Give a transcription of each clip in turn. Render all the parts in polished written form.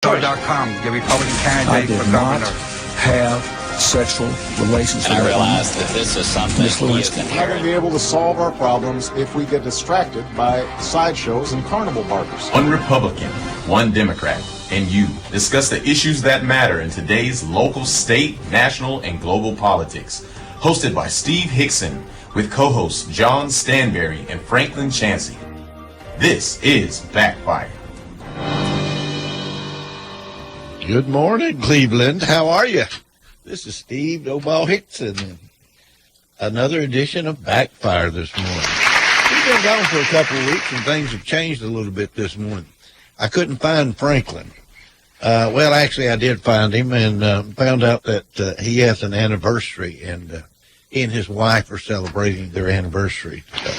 Backfire.com, the Republican candidate for governor. Have sexual relations and I realized that this is something he is We're not going to be able to solve our problems if we get distracted by sideshows and carnival barkers. One Republican, one Democrat, and you discuss the issues that matter in today's local, state, national, and global politics. Hosted by Steve Hickson with co-hosts John Stanbery and Franklin Chansey. This is Backfire. Good morning, Cleveland. How are you? This is Steve Doball Hickson. Another edition of Backfire this morning. We've been gone for a couple of weeks, and things have changed a little bit this morning. I couldn't find Franklin. Well, actually, I did find him and found out that he has an anniversary, and he and his wife are celebrating their anniversary today.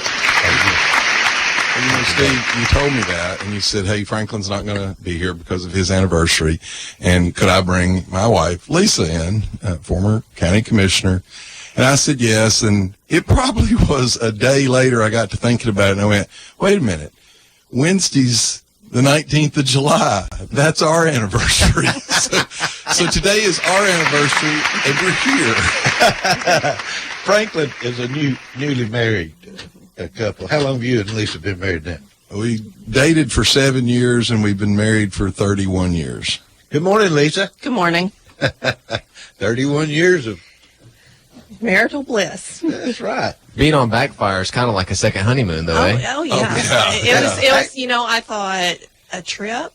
You know, Steve, you told me that, and you said, hey, Franklin's not going to be here because of his anniversary, and could I bring my wife, Lisa, in, former county commissioner? And I said yes, and it probably was a day later I got to thinking about it, and I went, wait a minute, Wednesday's the 19th of July. That's our anniversary. So today is our anniversary, and we're here. Franklin is a newly married couple. How long have you and Lisa been married now? We dated for 7 years, and we've been married for 31 years. Good morning, Lisa. Good morning. 31 years of marital bliss. That's right. Being on Backfire is kind of like a second honeymoon, though, eh? Oh, yeah. It was, you know, I thought a trip,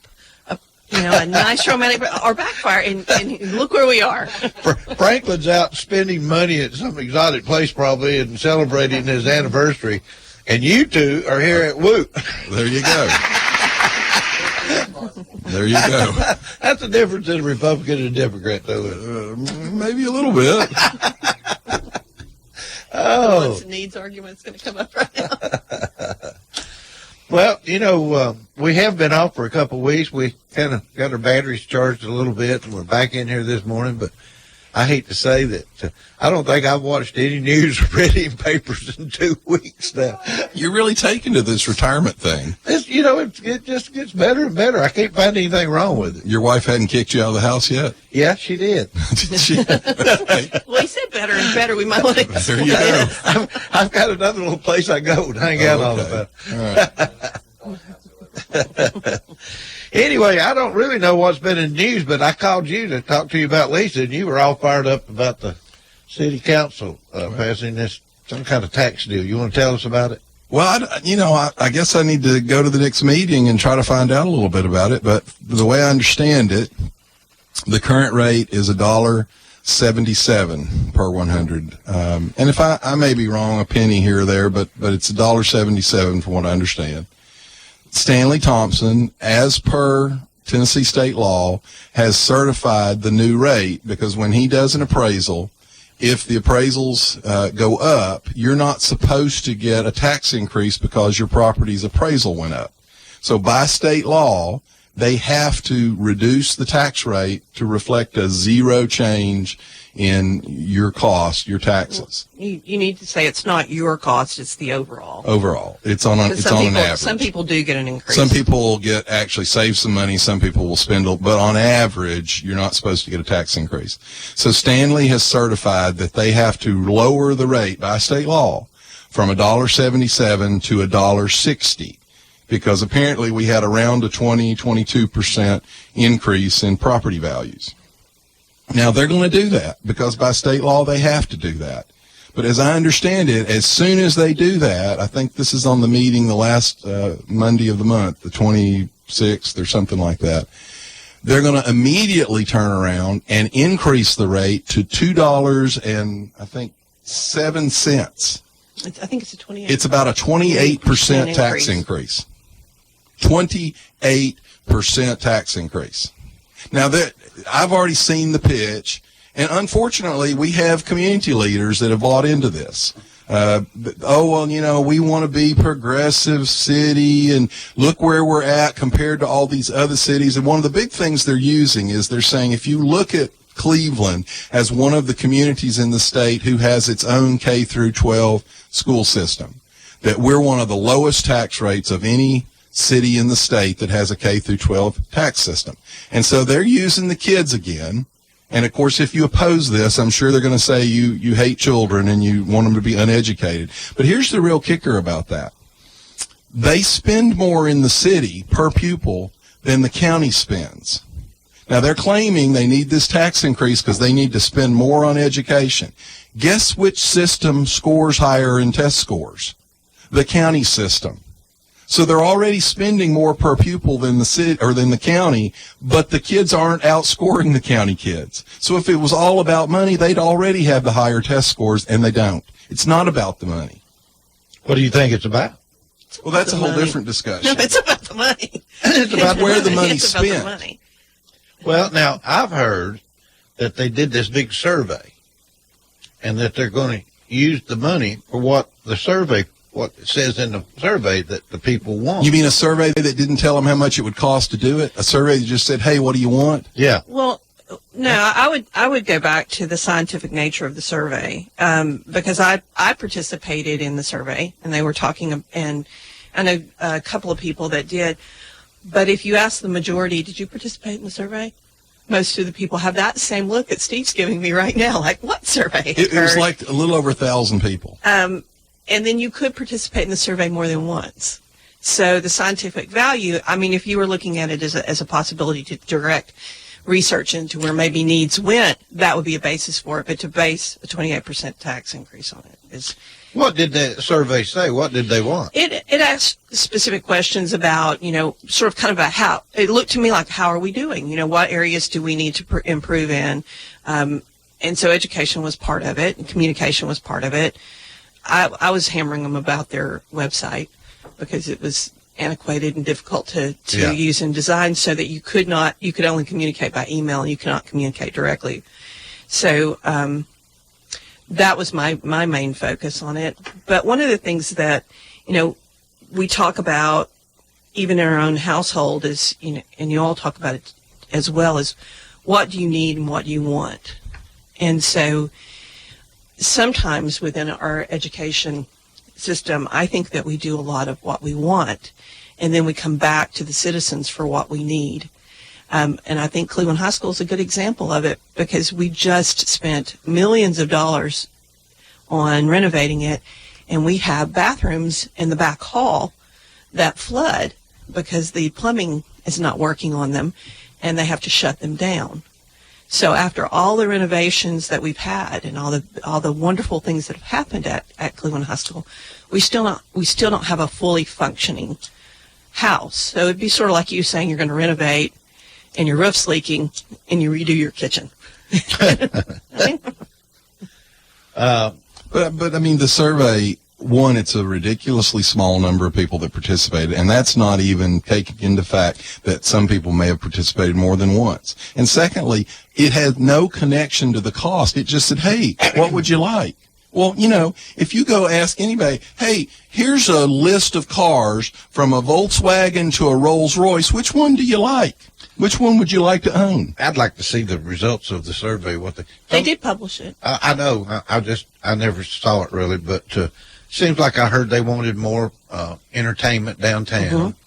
a nice romantic, or Backfire, and look where we are. Franklin's out spending money at some exotic place probably and celebrating his anniversary, and you two are here at Whoop. There you go. There you go. That's the difference in a Republican and a Democrat, though. Maybe a little bit. The wants and needs argument's going to come up right now. Well, we have been off for a couple of weeks. We kind of got our batteries charged a little bit, and we're back in here this morning. But I hate to say that I don't think I've watched any news or read any papers in 2 weeks now. You're really taking to this retirement thing. It just gets better and better. I can't find anything wrong with it. Your wife hadn't kicked you out of the house yet? Yeah, she did. Did she? Well, he said better and better. We might want to. There you go. I've got another little place I go and hang out all the time. All right. Anyway, I don't really know what's been in the news, but I called you to talk to you about Lisa, and you were all fired up about the city council passing some kind of tax deal. You want to tell us about it? Well, I guess I need to go to the next meeting and try to find out a little bit about it. But the way I understand it, the current rate is $1.77 per 100. And if I may be wrong, a penny here or there, but it's $1.77 from what I understand. Stanley Thompson, as per Tennessee state law, has certified the new rate because when he does an appraisal, if the appraisals go up, you're not supposed to get a tax increase because your property's appraisal went up. So by state law, they have to reduce the tax rate to reflect a zero change in your cost, your taxes. You need to say it's not your cost; it's the overall. Overall, it's on an average. Some people do get an increase. Some people will actually save some money. Some people will spend, but on average, you're not supposed to get a tax increase. So Stanley has certified that they have to lower the rate by state law from $1.77 to $1.60. Because apparently we had around a 22% increase in property values. Now, they're going to do that because by state law they have to do that. But as I understand it, as soon as they do that, I think this is on the meeting the last Monday of the month, the 26th or something like that, they're going to immediately turn around and increase the rate to $2.07. I think it's a 28. It's about a 28% tax increase. 28% tax increase. Now that I've already seen the pitch, and unfortunately, we have community leaders that have bought into this. We want to be progressive city, and look where we're at compared to all these other cities. And one of the big things they're using is they're saying if you look at Cleveland as one of the communities in the state who has its own K through 12 school system, that we're one of the lowest tax rates of any city in the state that has a K through 12 tax system. And so they're using the kids again. And of course, if you oppose this, I'm sure they're going to say you hate children and you want them to be uneducated. But here's the real kicker about that. They spend more in the city per pupil than the county spends. Now, they're claiming they need this tax increase because they need to spend more on education. Guess which system scores higher in test scores? The county system. So they're already spending more per pupil than the city or than the county, but the kids aren't outscoring the county kids. So if it was all about money, they'd already have the higher test scores, and they don't. It's not about the money. What do you think it's about? Well, that's a whole different discussion. No, it's about the money. It's about where the money's it's about spent. the money. Well, now, I've heard that they did this big survey and that they're going to use the money for what it says in the survey that the people want. You mean a survey that didn't tell them how much it would cost to do it? A survey that just said, hey, what do you want? Yeah. Well, no, I would go back to the scientific nature of the survey, because I participated in the survey, and they were talking, and I know a couple of people that did. But if you ask the majority, did you participate in the survey? Most of the people have that same look that Steve's giving me right now. Like, what survey? It was like a little over 1,000 people. And then you could participate in the survey more than once. So the scientific value, I mean, if you were looking at it as a possibility to direct research into where maybe needs went, that would be a basis for it. But to base a 28% tax increase on it is... What did the survey say? What did they want? It asked specific questions about, sort of kind of about how, it looked to me like, how are we doing? What areas do we need to improve in? And so education was part of it, and communication was part of it. I was hammering them about their website because it was antiquated and difficult to use and design, so that you could only communicate by email and you could not communicate directly. So, that was my main focus on it. But one of the things that, we talk about even in our own household is, and you all talk about it as well, is what do you need and what do you want? And so sometimes within our education system, I think that we do a lot of what we want, and then we come back to the citizens for what we need. And I think Cleveland High School is a good example of it, because we just spent millions of dollars on renovating it, and we have bathrooms in the back hall that flood because the plumbing is not working on them, and they have to shut them down. So after all the renovations that we've had and all the wonderful things that have happened at Cleveland High School, we still don't have a fully functioning house. So it'd be sort of like you saying you're going to renovate and your roof's leaking and you redo your kitchen. But I mean, the survey, one, it's a ridiculously small number of people that participated, and that's not even taking into fact that some people may have participated more than once. And secondly, it had no connection to the cost. It just said, hey, what would you like? Well, if you go ask anybody, hey, here's a list of cars from a Volkswagen to a Rolls Royce, which one do you like? Which one would you like to own? I'd like to see the results of the survey. They did publish it. I know. I never saw it really, but seems like I heard they wanted more entertainment downtown. Mm-hmm.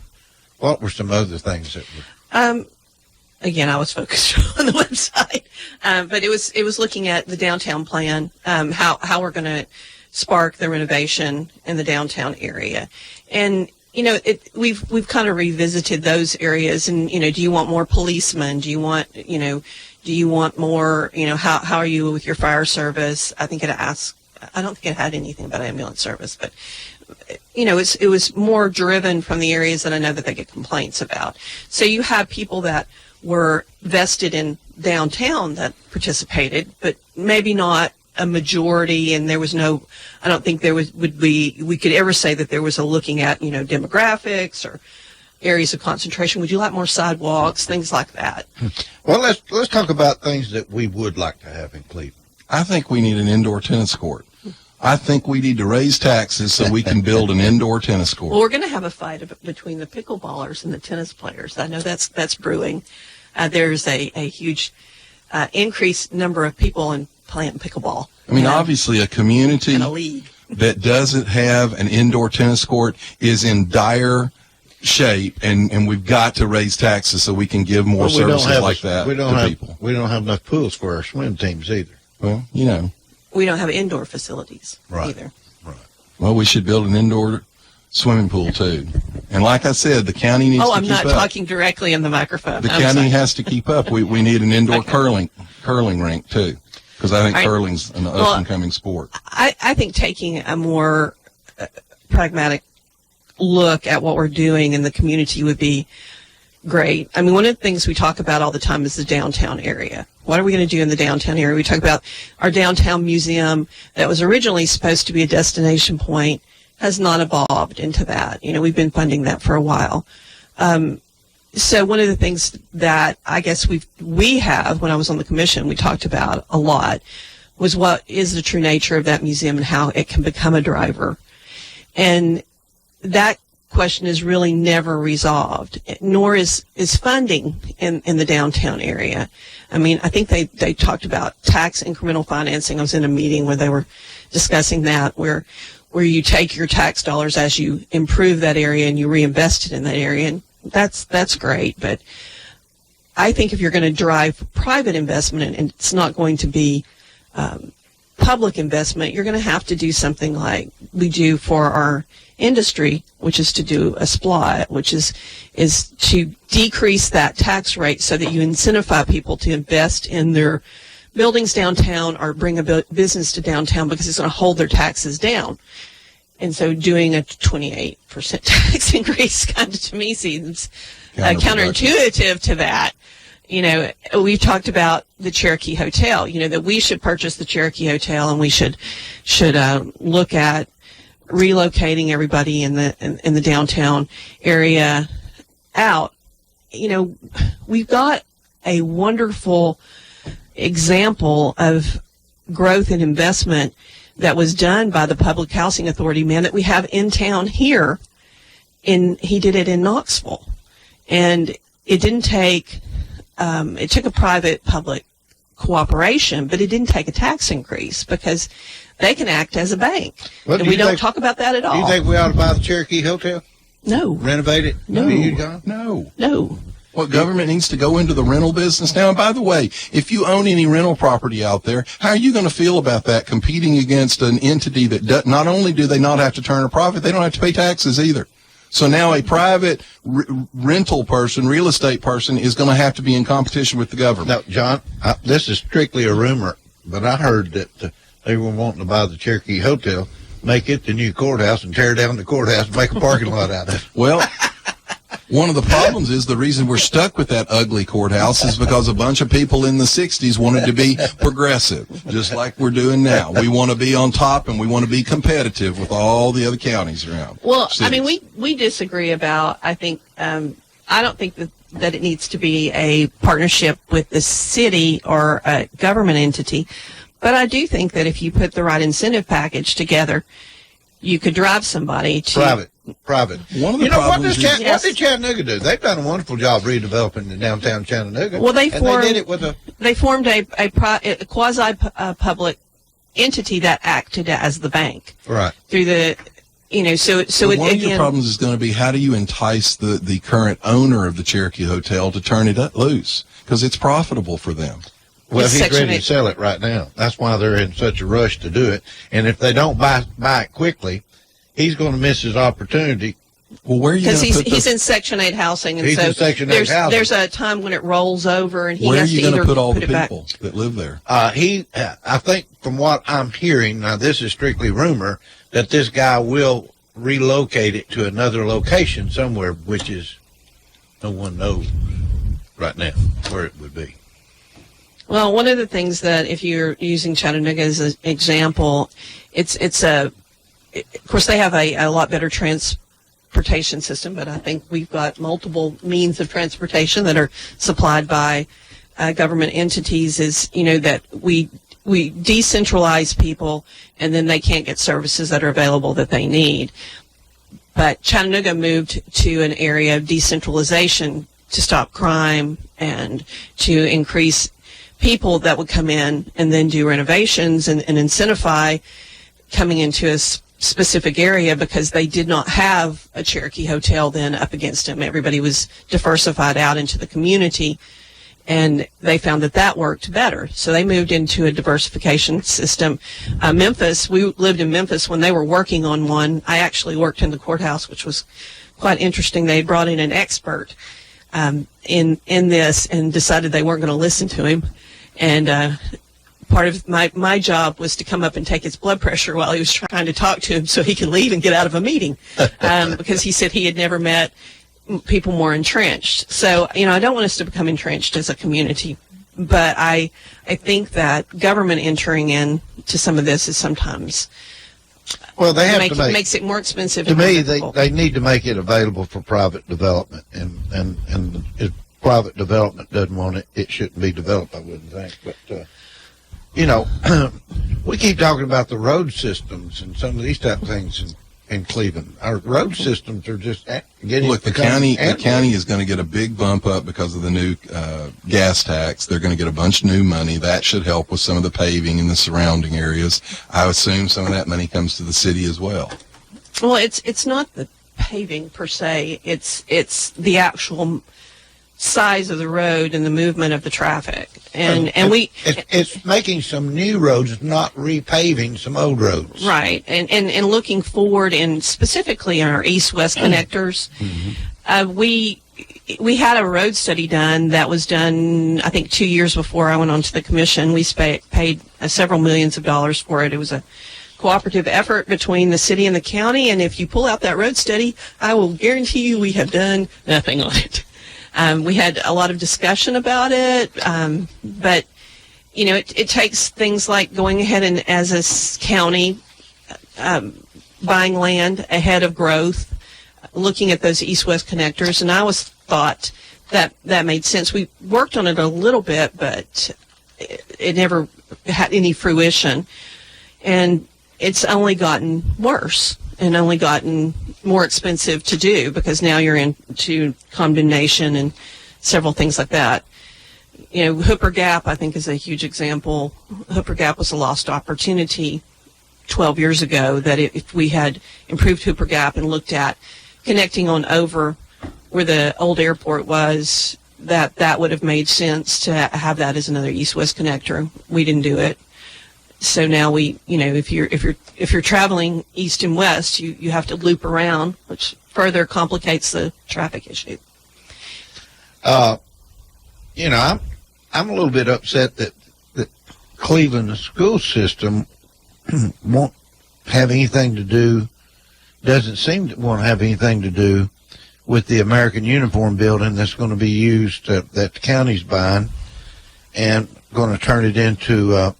What were some other things that were? Again, I was focused on the website, but it was looking at the downtown plan, how we're going to spark the renovation in the downtown area, and we've kind of revisited those areas, and do you want more policemen? Do you want more? How are you with your fire service? I don't think it had anything about ambulance service, but it was more driven from the areas that I know that they get complaints about. So you have people that were vested in downtown that participated, but maybe not a majority, and there was no, I don't think we could ever say that there was a looking at, demographics or areas of concentration. Would you like more sidewalks, things like that? Well, let's talk about things that we would like to have in Cleveland. I think we need an indoor tennis court. I think we need to raise taxes so we can build an indoor tennis court. Well, we're going to have a fight between the pickleballers and the tennis players. I know that's brewing. There's a huge increased number of people playing pickleball. I mean, obviously, a community and a league that doesn't have an indoor tennis court is in dire shape, and we've got to raise taxes so we can give more Well, we don't services have like that we don't to have, people. We don't have enough pools for our swim teams either. Well, you know. We don't have indoor facilities Right. either. Well, we should build an indoor swimming pool too. And like I said, the county needs to I'm keep not up. talking directly in the microphone. The I'm county sorry. has to keep up. We need an indoor Okay. curling rink too, because I think All right. curling's an up and coming sport. I think taking a more pragmatic look at what we're doing in the community would be great. I mean, one of the things we talk about all the time is the downtown area. What are we going to do in the downtown area? We talk about our downtown museum that was originally supposed to be a destination point has not evolved into that. You know, we've been funding that for a while. So one of the things that I guess we have, when I was on the commission, we talked about a lot, was what is the true nature of that museum and how it can become a driver. And that question is really never resolved, nor is funding in the downtown area. I mean, I think they talked about tax incremental financing. I was in a meeting where they were discussing that, where you take your tax dollars as you improve that area and you reinvest it in that area. And that's great. But I think if you're going to drive private investment and it's not going to be public investment, you're going to have to do something like we do for our industry, which is to do a SPLOT, which is to decrease that tax rate so that you incentivize people to invest in their buildings downtown or bring a business to downtown because it's going to hold their taxes down. And so doing a 28% tax increase kind of to me seems counterintuitive to that. You know, we've talked about the Cherokee Hotel, you know, that we should purchase the Cherokee Hotel and we should look at relocating everybody in the downtown area out. You know, we've got a wonderful example of growth and investment that was done by the Public Housing Authority man that we have in town here. He did it in Knoxville. And it didn't take, it took a private-public cooperation, but it didn't take a tax increase because they can act as a bank. Well, and we don't talk about that at all. Do you think we ought to buy the Cherokee Hotel? No. Renovate it? No. No. No. What government needs to go into the rental business now? And by the way, if you own any rental property out there, how are you going to feel about that competing against an entity that not only do they not have to turn a profit, they don't have to pay taxes either. So now a private rental person, real estate person, is going to have to be in competition with the government. Now, John, this is strictly a rumor, but I heard that they were wanting to buy the Cherokee Hotel, make it the new courthouse, and tear down the courthouse and make a parking lot out of it. Well, one of the problems is the reason we're stuck with that ugly courthouse is because a bunch of people in the 60s wanted to be progressive, just like we're doing now. We want to be on top and we want to be competitive with all the other counties around. Well, cities. I mean, we disagree about, I think, I don't think that it needs to be a partnership with the city or a government entity, but I do think that if you put the right incentive package together, you could drive somebody to... Private. One of the what problems did Chattanooga do? They've done a wonderful job redeveloping the downtown Chattanooga. Well, they formed a quasi-public entity that acted as the bank. Right. Through the, you know, so it, one of your again, problems is going to be how do you entice the current owner of the Cherokee Hotel to turn it loose because it's profitable for them. Well, It's he's Section ready 8. to sell it right now. That's why they're in such a rush to do it. And if they don't buy it quickly, he's going to miss his opportunity. Well, where are you going because to put he's in Section 8 housing, and He's so in Section 8 housing. there's a time when it rolls over, and he where are has you to going either to put all the it back. people that live there? I think from what I'm hearing, now this is strictly rumor, that this guy will relocate it to another location somewhere, which is no one knows right now where it would be. Well, one of the things that if you're using Chattanooga as an example, of course they have a lot better transportation system, but I think we've got multiple means of transportation that are supplied by government entities. Is, you know, that we decentralize people and then they can't get services that are available that they need. But Chattanooga moved to an area of decentralization to stop crime and to increase people that would come in and then do renovations and incentivize coming into specific area because they did not have a Cherokee hotel then up against them. Everybody was diversified out into the community, and they found that worked better. So they moved into a diversification system. Memphis, we lived in Memphis when they were working on one. I actually worked in the courthouse, which was quite interesting. They brought in an expert in this and decided they weren't going to listen to him. And part of my job was to come up and take his blood pressure while he was trying to talk to him so he could leave and get out of a meeting because he said he had never met people more entrenched. So, I don't want us to become entrenched as a community, but I think that government entering in to some of this is sometimes they have to makes it more expensive. To me, they need to make it available for private development, and if private development doesn't want it, it shouldn't be developed, I wouldn't think. But we keep talking about the road systems and some of these type of things in Cleveland. Our road systems are just getting. Look, the county is going to get a big bump up because of the new gas tax. They're going to get a bunch of new money. That should help with some of the paving in the surrounding areas. I assume some of that money comes to the city as well. Well, it's not the paving per se. It's the actual size of the road and the movement of the traffic. It's making some new roads, not repaving some old roads. Right. And looking forward, and specifically in our east-west connectors, we had a road study done that was done, I think, 2 years before I went onto the commission. We paid several millions of dollars for it. It was a cooperative effort between the city and the county, and if you pull out that road study, I will guarantee you we have done nothing on it. We had a lot of discussion about it, but, it takes things like going ahead and, as a county, buying land ahead of growth, looking at those east-west connectors, and I always thought that made sense. We worked on it a little bit, but it never had any fruition, and it's only gotten worse and only gotten more expensive to do because now you're into condemnation and several things like that. Hooper Gap, I think, is a huge example. Hooper Gap was a lost opportunity 12 years ago, that if we had improved Hooper Gap and looked at connecting on over where the old airport was, that would have made sense to have that as another east-west connector. We didn't do it. So now if you're traveling east and west, you have to loop around, which further complicates the traffic issue. I'm a little bit upset that Cleveland, the school system, won't have anything to do, doesn't seem to want to have anything to do with the American Uniform Building that's going to be used, that the county's buying, and going to turn it into a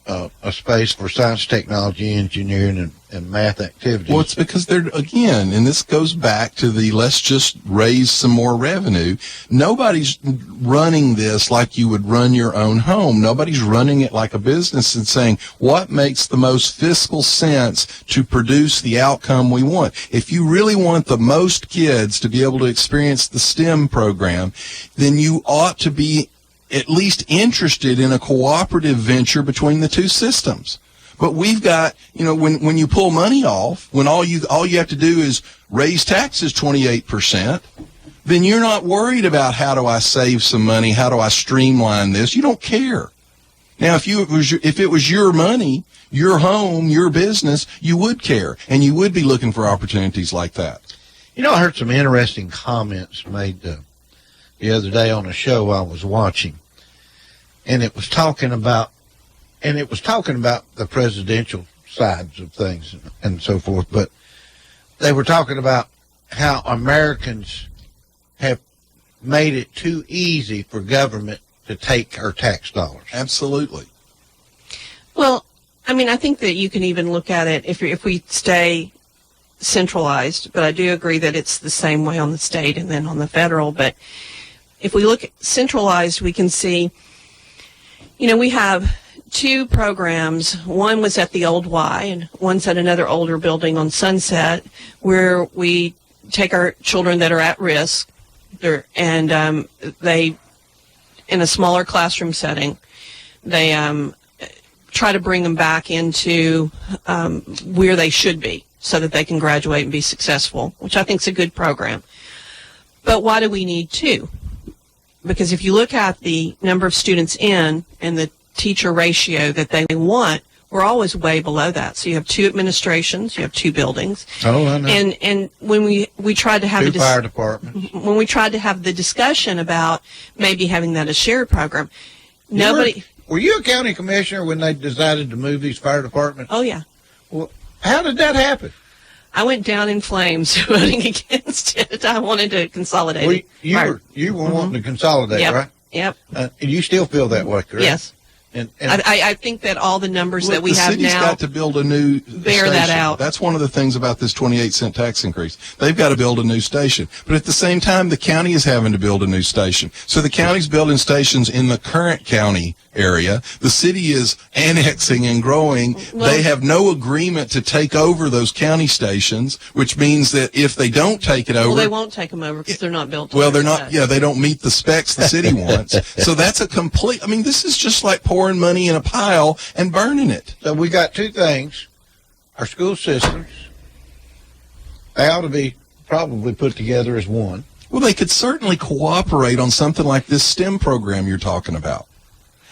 space for science, technology, engineering, and math activities. Well, it's because they're, again, and this goes back to the let's just raise some more revenue. Nobody's running this like you would run your own home. Nobody's running it like a business and saying, what makes the most fiscal sense to produce the outcome we want? If you really want the most kids to be able to experience the STEM program, then you ought to be at least interested in a cooperative venture between the two systems. But we've got, when you pull money off, when all you have to do is raise taxes 28%, then you're not worried about how do I save some money, how do I streamline this. You don't care. Now, if it was your money, your home, your business, you would care, and you would be looking for opportunities like that. I heard some interesting comments made the other day on a show I was watching, and it was talking about the presidential sides of things and so forth, but they were talking about how Americans have made it too easy for government to take our tax dollars. Absolutely. Well, I think that you can even look at it if we stay centralized, but I do agree that it's the same way on the state and then on the federal. But if we look at centralized, we can see, we have two programs. One was at the old Y, and one's at another older building on Sunset, where we take our children that are at risk, and they, in a smaller classroom setting, they try to bring them back into where they should be. so that they can graduate and be successful, which I think is a good program. But why do we need two? Because if you look at the number of students in and the teacher ratio that they want, we're always way below that. So you have two administrations, you have two buildings. Oh, I know. And when we tried to have Two fire departments. when we tried to have the discussion about maybe having that as shared program, nobody. Were you a county commissioner when they decided to move these fire departments? Oh yeah. Well, how did that happen? I went down in flames voting against it. I wanted to consolidate Well, it. you were wanting to consolidate, Yep. right? Yep. And you still feel that way, correct? Yes. And I think that all the numbers that we have the city's now got to build a new bear station. that out. That's one of the things about this 28-cent tax increase. They've got to build a new station. But at the same time, the county is having to build a new station. So the county's building stations in the current county area. The city is annexing and growing. Well, they have no agreement to take over those county stations, which means that if they don't take it over... Well, they won't take them over because they're not built. Well, they're not, they don't meet the specs the city wants. So that's a complete, this is just like pouring money in a pile and burning it. so we got two things. Our school systems, they ought to be probably put together as one. Well, they could certainly cooperate on something like this STEM program you're talking about.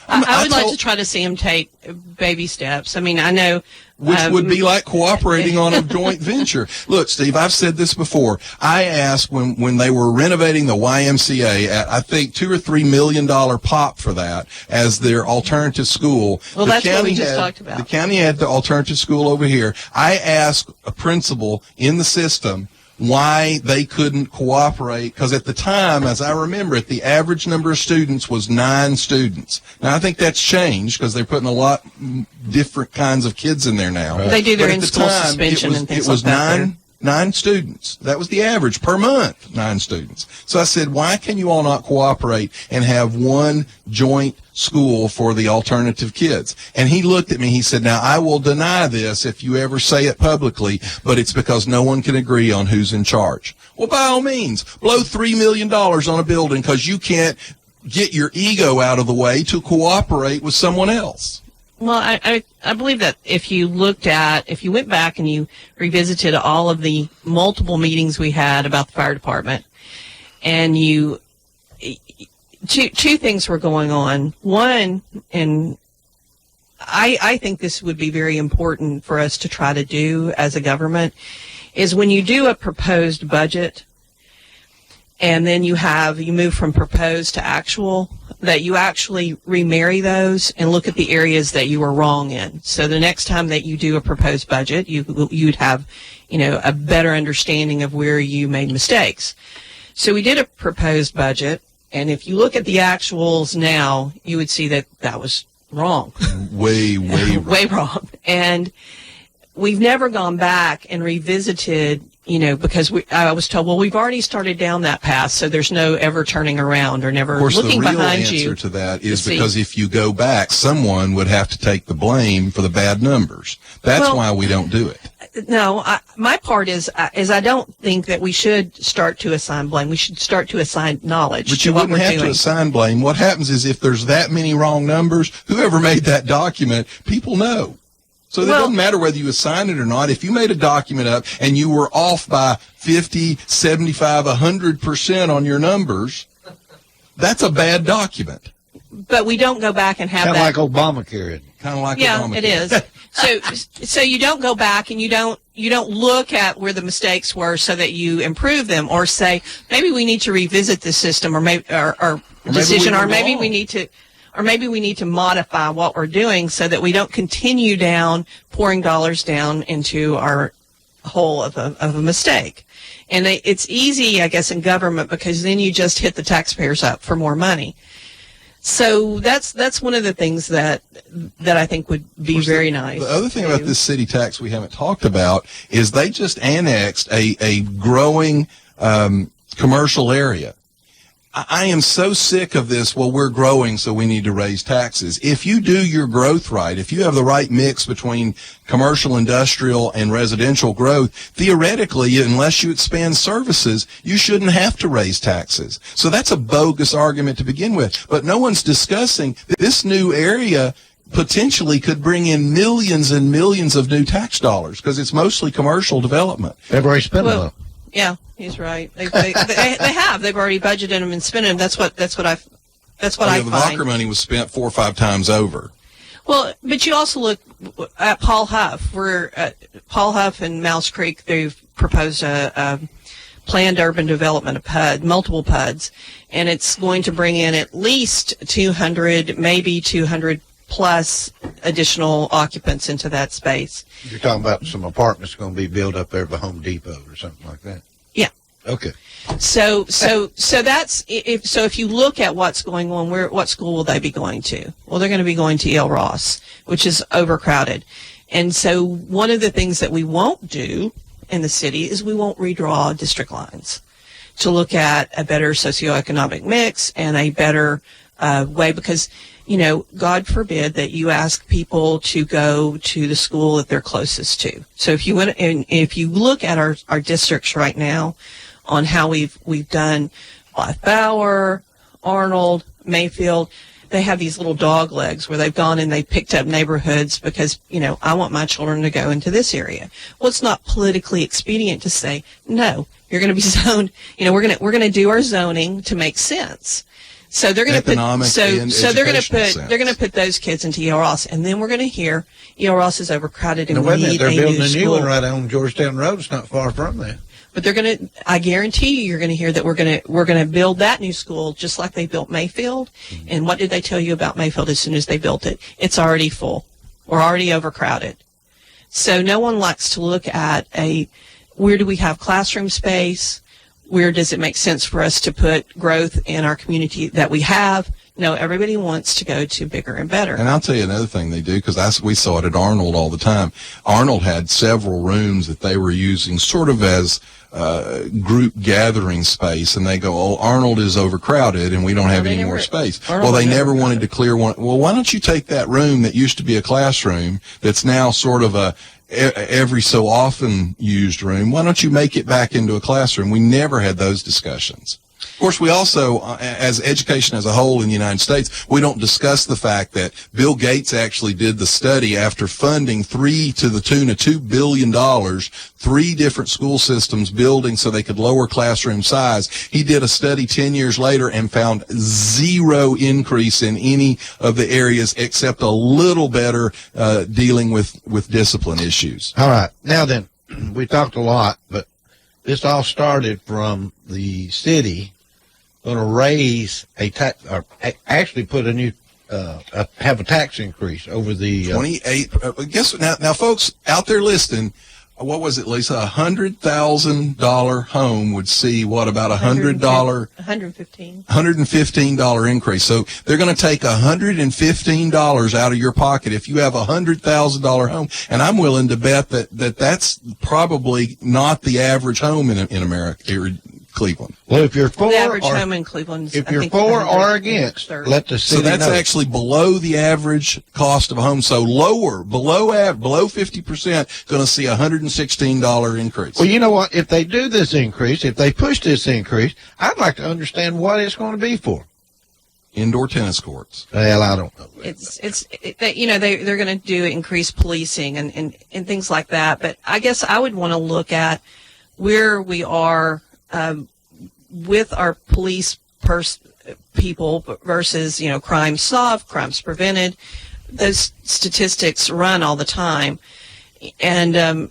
I would like to try to see them take baby steps. I know. Which would be like cooperating on a joint venture. Look, Steve, I've said this before. I asked when they were renovating the YMCA at, I think, $2 or $3 million pop for that as their alternative school. Well, that's what we just talked about. The county had the alternative school over here. I asked a principal in the system why they couldn't cooperate, because at the time, as I remember it, the average number of students was 9 students. Now, I think that's changed because they're putting a lot different kinds of kids in there now. They do their But at the in-school time, suspension and things it was like that there. 9 students. That was the average per month, 9 students. So I said, why can you all not cooperate and have one joint school for the alternative kids? And he looked at me, he said, now I will deny this if you ever say it publicly, but it's because no one can agree on who's in charge. Well, by all means, blow $3 million on a building because you can't get your ego out of the way to cooperate with someone else. Well, I believe that if you went back and you revisited all of the multiple meetings we had about the fire department, and two things were going on. One, and I think this would be very important for us to try to do as a government, is when you do a proposed budget, and then you move from proposed to actual, that you actually remarry those and look at the areas that you were wrong in. So the next time that you do a proposed budget, you'd have, a better understanding of where you made mistakes. So we did a proposed budget, and if you look at the actuals now, you would see that was wrong. Way wrong. Way wrong. And we've never gone back and revisited, because I was told, well, we've already started down that path, so there's no ever turning around or never looking behind you. Of course, the real answer to that is because if you go back, someone would have to take the blame for the bad numbers. That's why we don't do it. No, my part is I don't think that we should start to assign blame. We should start to assign knowledge. But you wouldn't have to assign blame. What happens is if there's that many wrong numbers, whoever made that document, people know. So it doesn't matter whether you assign it or not. If you made a document up and you were off by 50, 75, 100% on your numbers, that's a bad document. But we don't go back and have Kind of that. like Obamacare. Kind of like Obamacare. Obamacare. It is. So you don't go back and you don't look at where the mistakes were so that you improve them, or say maybe we need to revisit the system, or maybe we need to modify what we're doing so that we don't continue pouring dollars down into our hole of a mistake. And it's easy, I guess, in government because then you just hit the taxpayers up for more money. So that's one of the things that I think would be very nice. The other thing about this city tax we haven't talked about is they just annexed a growing commercial area. I am so sick of this, well, we're growing, so we need to raise taxes. If you do your growth right, if you have the right mix between commercial, industrial, and residential growth, theoretically, unless you expand services, you shouldn't have to raise taxes. So that's a bogus argument to begin with. But no one's discussing this new area potentially could bring in millions and millions of new tax dollars because it's mostly commercial development. They've already spent them. Yeah, he's right. They have. They've already budgeted them and spent them. That's what I The find. Walker money was spent 4 or 5 times over. Well, but you also look at Paul Huff. Paul Huff and Mouse Creek, they've proposed a planned urban development of PUD, multiple PUDs, and it's going to bring in at least 200, maybe 200 plus additional occupants into that space. You're talking about some apartments going to be built up there by Home Depot or something like that. Yeah. Okay. So that's if you look at what's going on, what school will they be going to? Well, they're going to be going to E.L. Ross, which is overcrowded. And so one of the things that we won't do in the city is we won't redraw district lines to look at a better socioeconomic mix and a better way, because, you know, God forbid that you ask people to go to the school that they're closest to. So if you look at our districts right now on how we've done Blythe Bower, Arnold, Mayfield, they have these little dog legs where they've gone and they've picked up neighborhoods because, you know, I want my children to go into this area. Well, it's not politically expedient to say, no, you're going to be zoned, you know, we're going to do our zoning to make sense. So they're going to they're going to put those kids into E.L. Ross, and then we're going to hear E.L. Ross is overcrowded and we need they're building a new one school. right on Georgetown Road. It's not far from there. But they're going to, I guarantee you're going to hear that we're going to build that new school just like they built Mayfield. Mm-hmm. And what did they tell you about Mayfield as soon as they built it? It's already full. We're already overcrowded. So no one likes to look at where do we have classroom space? Where does it make sense for us to put growth in our community that we have? No, everybody wants to go to bigger and better. And I'll tell you another thing they do, because we saw it at Arnold all the time. Arnold had several rooms that they were using sort of as group gathering space, and they go, oh, Arnold is overcrowded and we don't have any more space. Well, they never wanted to clear one. Well, why don't you take that room that used to be a classroom that's now sort of a every so often used room, why don't you make it back into a classroom? We never had those discussions. Of course, we also, as education as a whole in the United States, we don't discuss the fact that Bill Gates actually did the study after funding to the tune of $2 billion, 3 different school systems building so they could lower classroom size. He did a study 10 years later and found 0 increase in any of the areas except a little better dealing with discipline issues. All right. Now then, we talked a lot, but this all started from the city going to raise a tax, or actually put a new, have a tax increase over the 28. Guess what? Now, folks out there listening, what was it, Lisa? $100,000 home would see what, about $115 increase. So they're going to take $115 out of your pocket if you have a $100,000 home, and I'm willing to bet that's probably not the average home in America. Cleveland. Well, if you're for the average home in Cleveland, if you're for or against, let the city know. So that's know. actually below the average cost of a home. So lower, below 50%, going to see a $116 increase. Well, you know what? If they do this increase, if they push this increase, I'd like to understand what it's going to be for. Indoor tennis courts. Well, I don't know. They're going to do increased policing and things like that. But I guess I would want to look at where we are with our police people versus, crime solved, crimes prevented. Those statistics run all the time. And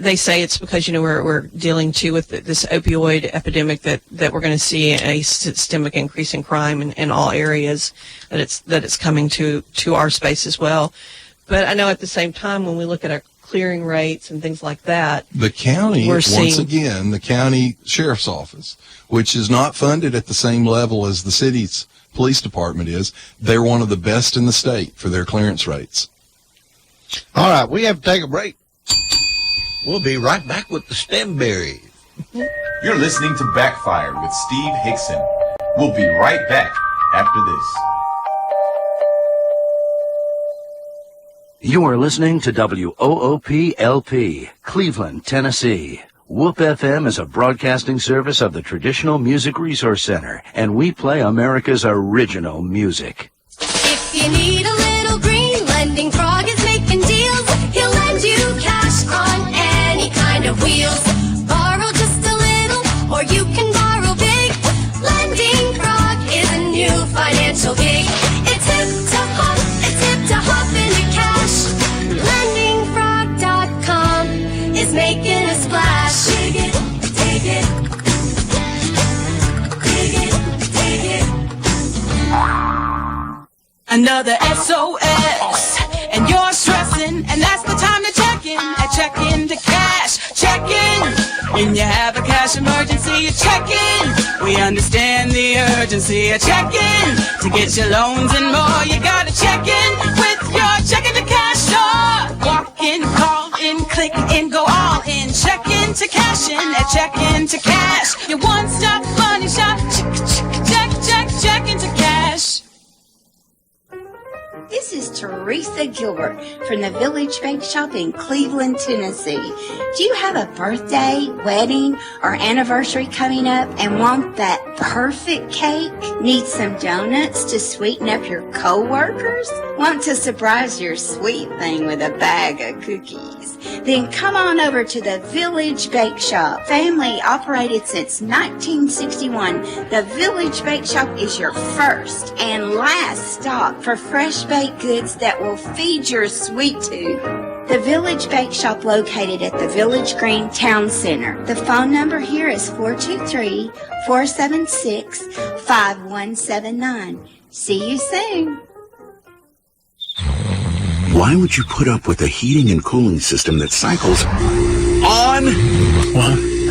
they say it's because, we're dealing with this opioid epidemic that we're going to see a systemic increase in crime in all areas, that it's coming to our space as well. But I know at the same time, when we look at our clearing rates and things like that. The county, the county sheriff's office, which is not funded at the same level as the city's police department is, they're one of the best in the state for their clearance rates. All right, we have to take a break. We'll be right back with the Stanbery. You're listening to Backfire with Steve Hickson. We'll be right back after this. You are listening to WOOP-LP, Cleveland, Tennessee. WOOP FM is a broadcasting service of the Traditional Music Resource Center, and we play America's original music. If you need a little green Another SOS, and you're stressing, and that's the time to check in. Check into cash, check in. When you have a cash emergency, you check in. We understand the urgency. Check in to get your loans and more. You gotta check in with your check into cash. Sure. Walk in, call in, click in, go all in. Check into cash in, check into cash. Your one-stop money shop. Check into cash. This is Teresa Gilbert from the Village Bake Shop in Cleveland, Tennessee. Do you have a birthday, wedding, or anniversary coming up and want that perfect cake? Need some donuts to sweeten up your coworkers? Want to surprise your sweet thing with a bag of cookies? Then come on over to the Village Bake Shop. Family operated since 1961. The Village Bake Shop is your first and last stop for fresh baked goods that will feed your sweet tooth. The Village Bake Shop located at the Village Green Town Center. The phone number here is 423-476-5179. See you soon. Why would you put up with a heating and cooling system that cycles on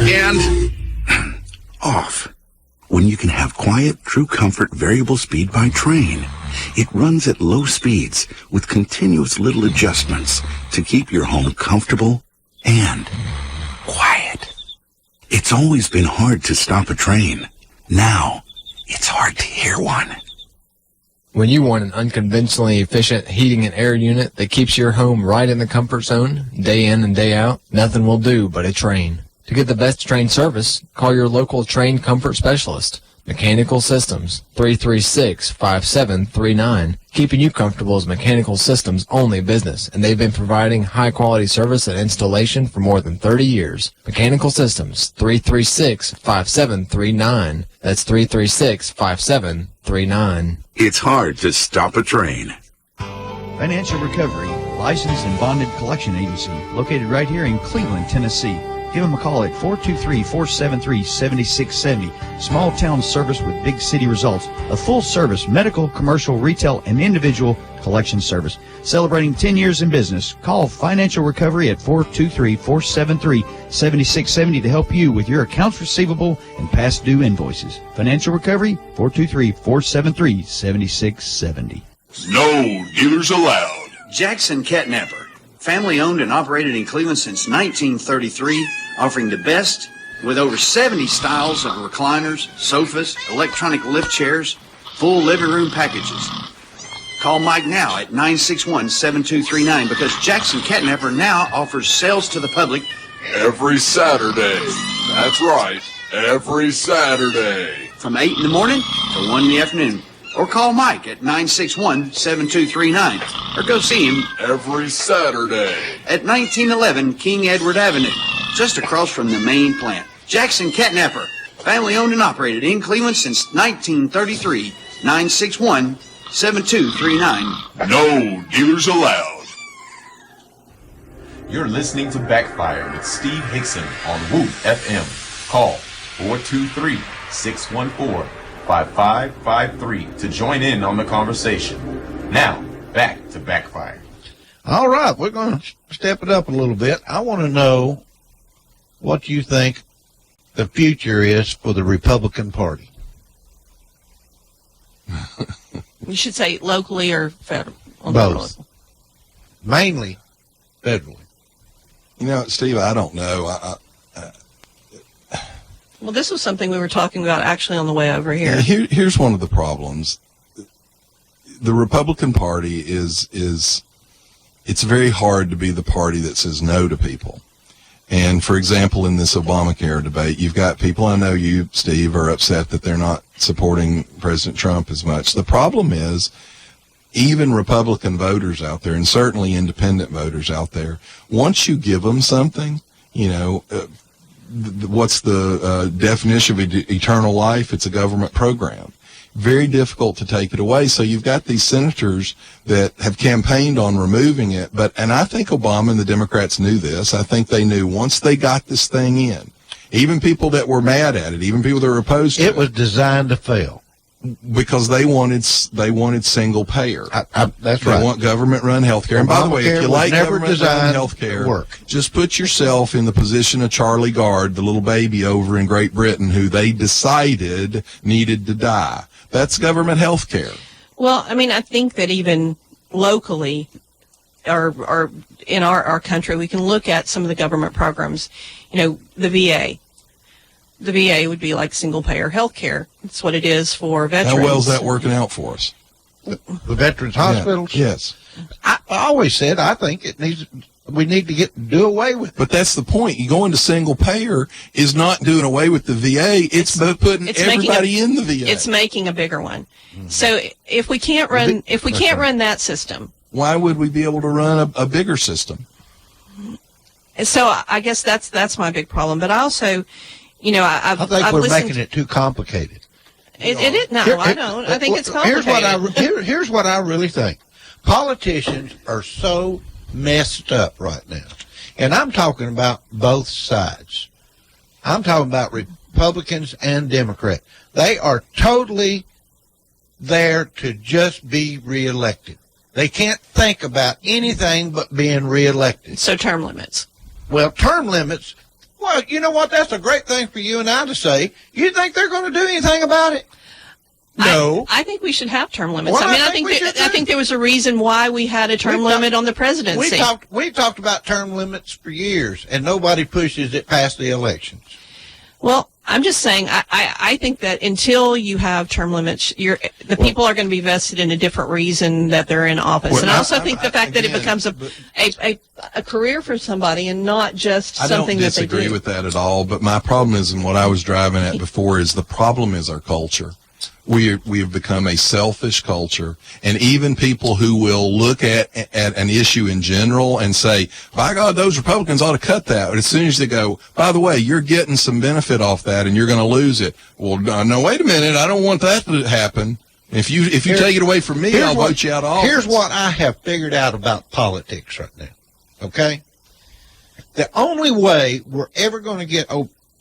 and off when you can have quiet, true comfort, variable speed by train? It runs at low speeds with continuous little adjustments to keep your home comfortable and quiet. It's always been hard to stop a train. Now, it's hard to hear one. When you want an unconventionally efficient heating and air unit that keeps your home right in the comfort zone, day in and day out, nothing will do but a Train. To get the best Train service, call your local Train comfort specialist. Mechanical Systems, 336-5739. Keeping you comfortable is Mechanical Systems' only business, and they've been providing high-quality service and installation for more than 30 years. Mechanical Systems, 336-5739. That's 336-5739. It's hard to stop a train. Financial Recovery, licensed and bonded collection agency, located right here in Cleveland, Tennessee. Give them a call at 423-473-7670. Small town service with big city results. A full service medical, commercial, retail, and individual collection service. Celebrating 10 years in business. Call Financial Recovery at 423-473-7670 to help you with your accounts receivable and past due invoices. Financial Recovery, 423-473-7670. No dealers allowed. Jackson Catnapper. Family owned and operated in Cleveland since 1933, offering the best with over 70 styles of recliners, sofas, electronic lift chairs, full living room packages. Call Mike now at 961-7239 because Jackson Catnapper now offers sales to the public every Saturday. That's right, every Saturday. From 8 in the morning to 1 in the afternoon. Or call Mike at 961-7239. Or go see him every Saturday at 1911 King Edward Avenue, just across from the main plant. Jackson Catnapper, family owned and operated in Cleveland since 1933. 961-7239. No dealers allowed. You're listening to Backfire with Steve Hickson on Whoop FM. Call 423-614-5553 to join in on the conversation. Now, back to Backfire. All right, we're going to step it up a little bit. I want to know what you think the future is for the Republican Party. You should say locally or federal. Both. Mainly federally. You know, Steve, I don't know. Well, this was something we were talking about actually on the way over here. Here's one of the problems. The Republican Party is it's very hard to be the party that says no to people. And, for example, in this Obamacare debate, you've got people, I know you, Steve, are upset that they're not supporting President Trump as much. The problem is even Republican voters out there, and certainly independent voters out there, once you give them something, you know, what's the definition of eternal life? It's a government program. Very difficult to take it away. So you've got these senators that have campaigned on removing it, and I think Obama and the Democrats knew this. I think they knew once they got this thing in, even people that were mad at it, even people that were opposed to it. It was designed to fail. Because they wanted single payer. That's they right. want government-run health care. And by the way, if you like government-run health care, just put yourself in the position of Charlie Gard, the little baby over in Great Britain who they decided needed to die. That's government health care. Well, I mean, I think that even locally or in our country, we can look at some of the government programs. You know, the VA. The VA would be like single-payer health care. That's what it is for veterans. How well is that working out for us? The veterans hospitals? Yeah. Yes. I always said I think we need to do away with it. But that's the point. You go into single payer is not doing away with the VA. It's putting everybody in the VA. It's making a bigger one. So if we can't run that system, why would we be able to run a bigger system? So I guess that's my big problem. But I also, you know, I think we're making it too complicated. It is. No, I don't. I think it's complicated. Here's what I really think. Politicians are so messed up right now. And I'm talking about both sides. I'm talking about Republicans and Democrats. They are totally there to just be reelected. They can't think about anything but being reelected. So term limits. Well, term limits, well, you know what? That's a great thing for you and I to say. You think they're going to do anything about it? No. I think we should have term limits. Well, I mean, I think there was a reason why we had a term limit on the presidency. We talked about term limits for years, and nobody pushes it past the elections. Well, I'm just saying, I think that until you have term limits, people are going to be vested in a different reason that they're in office. Well, and I also think the fact that it becomes a career for somebody and not just something that they do. I don't disagree with that at all, but my problem is, and what I was driving at before, is the problem is our culture. We have become a selfish culture, and even people who will look at an issue in general and say, by God, those Republicans ought to cut that. But as soon as they go, by the way, you're getting some benefit off that and you're going to lose it. Well, no, wait a minute. I don't want that to happen. If you take it away from me, I'll vote you out of office. Here's what I have figured out about politics right now, okay? The only way we're ever going to get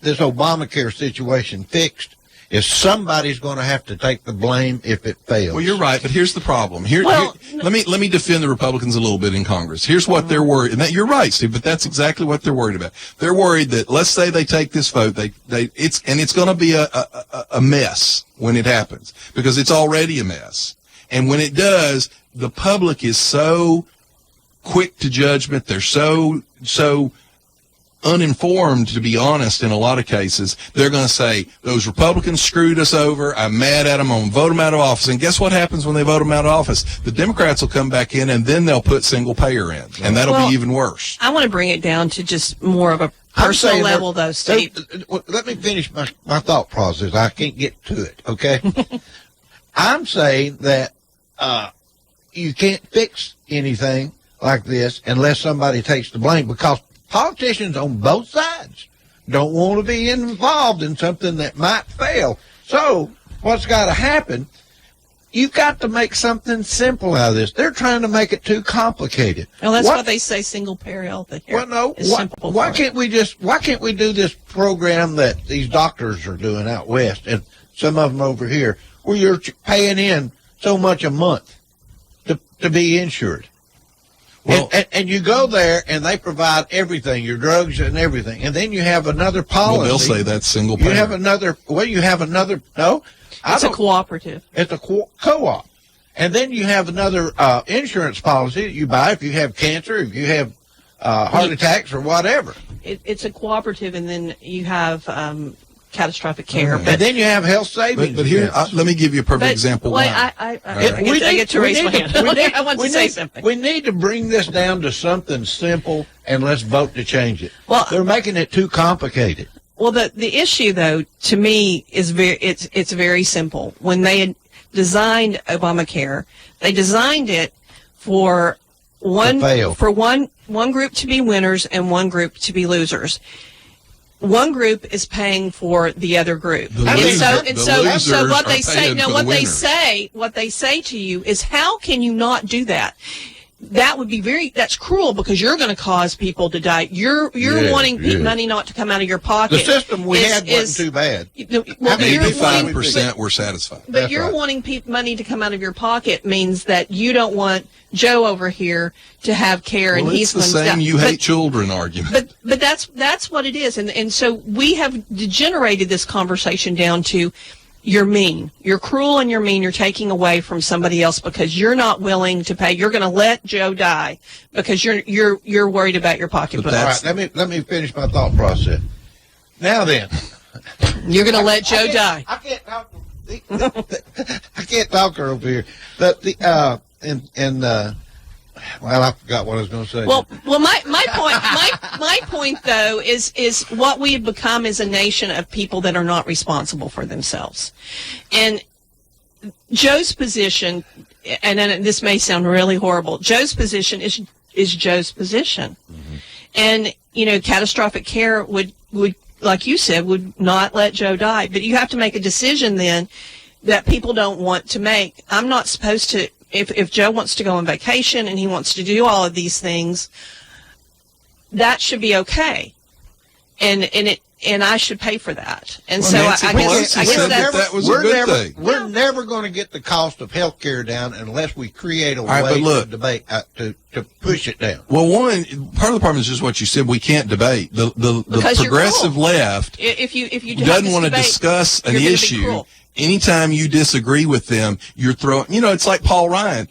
this Obamacare situation fixed is somebody's going to have to take the blame if it fails. Well, you're right, but here's the problem. Let me defend the Republicans a little bit in Congress. Here's what they're worried, and you're right, Steve, but that's exactly what they're worried about. They're worried that, let's say they take this vote, it's going to be a mess when it happens, because it's already a mess. And when it does, the public is so quick to judgment. They're so uninformed, to be honest, in a lot of cases. They're going to say, those Republicans screwed us over. I'm mad at them. I'm going to vote them out of office. And guess what happens when they vote them out of office? The Democrats will come back in, and then they'll put single payer in. And that'll be even worse. I want to bring it down to just more of a personal level, though, Steve. Let me finish my thought process. I can't get to it, okay? I'm saying that you can't fix anything like this unless somebody takes the blame, because politicians on both sides don't want to be involved in something that might fail. So what's got to happen, you've got to make something simple out of this. They're trying to make it too complicated. Well, that's why they say single-payer health care. Well, no. Why can't we do this program that these doctors are doing out west, and some of them over here, where you're paying in so much a month to be insured? Well, and you go there, and they provide everything, your drugs and everything. And then you have another policy. Well, they'll say that's single payer. You have another, no. It's a cooperative. It's a co-op. And then you have another insurance policy that you buy if you have cancer, if you have heart attacks or whatever. It's a cooperative, and then you have catastrophic care. And then you have health savings. But here, let me give you a perfect example. I get to raise my hand. I want to say something. We need to bring this down to something simple, and let's vote to change it. Well, they're making it too complicated. Well, the issue, though, to me, is it's very simple. When they had designed Obamacare, they designed it for one group to be winners and one group to be losers. One group is paying for the other group. So what they say to you is, how can you not do that? that would be that's cruel because you're going to cause people to die. You're wanting money not to come out of your pocket. The system we had wasn't too bad. Well, Maybe you're 5% were satisfied. But That's you're right. wanting money to come out of your pocket means that you don't want Joe over here to have care, Well, and it's he's the going to same you hate children argument. But that's what it is, and so we have degenerated this conversation down to you're mean, you're cruel, and you're mean. You're taking away from somebody else because you're not willing to pay. You're going to let Joe die because you're worried about your pocketbook. All right, let me finish my thought process. Now then, you're going to let Joe die. I can't talk. I can't talk her over here. But well, I forgot what I was going to say. Well, my point though is what we have become is a nation of people that are not responsible for themselves, and Joe's position, and then this may sound really horrible. Joe's position is Joe's position, and catastrophic care would like you said would not let Joe die. But you have to make a decision then that people don't want to make. I'm not supposed to. If Joe wants to go on vacation and he wants to do all of these things, that should be okay, and I should pay for that. And Well, so Nancy I guess that was a good thing. We're never going to get the cost of health care down unless we create a right, way but look, to debate to push it down. Well, part of the problem is just what you said. We can't debate. The progressive left if you doesn't want to discuss an issue. Anytime you disagree with them, you're throwing. It's like Paul Ryan.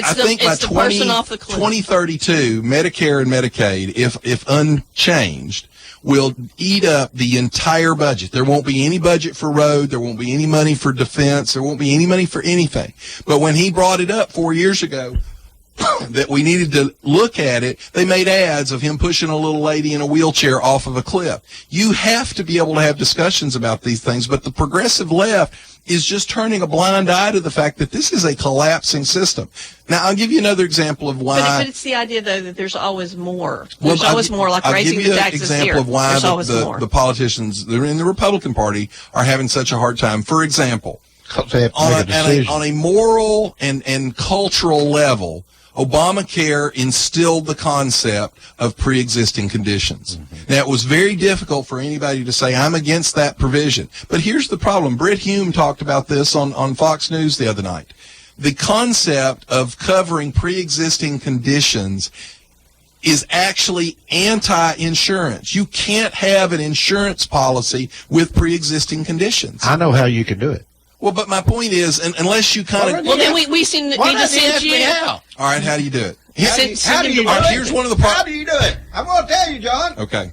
I think by 2032, Medicare and Medicaid, if unchanged, will eat up the entire budget. There won't be any budget for road. There won't be any money for defense. There won't be any money for anything. But when he brought it up 4 years ago, that we needed to look at it, they made ads of him pushing a little lady in a wheelchair off of a cliff. You have to be able to have discussions about these things, but the progressive left is just turning a blind eye to the fact that this is a collapsing system. Now, I'll give you another example of why. But it's the idea, though, that there's always more. There's always more, like raising the taxes here. I'll give you an example of why there's always more. the politicians that are in the Republican Party are having such a hard time. For example, on a moral and cultural level, Obamacare instilled the concept of pre-existing conditions. Now, it was very difficult for anybody to say, I'm against that provision. But here's the problem. Britt Hume talked about this on Fox News the other night. The concept of covering pre-existing conditions is actually anti-insurance. You can't have an insurance policy with pre-existing conditions. I know how you can do it. Well, but my point is, unless you kind of... Well, then we need to send you... How? All right, how do you do it? How do you do it? Here's one of the How do you do it? I'm going to tell you, John. Okay.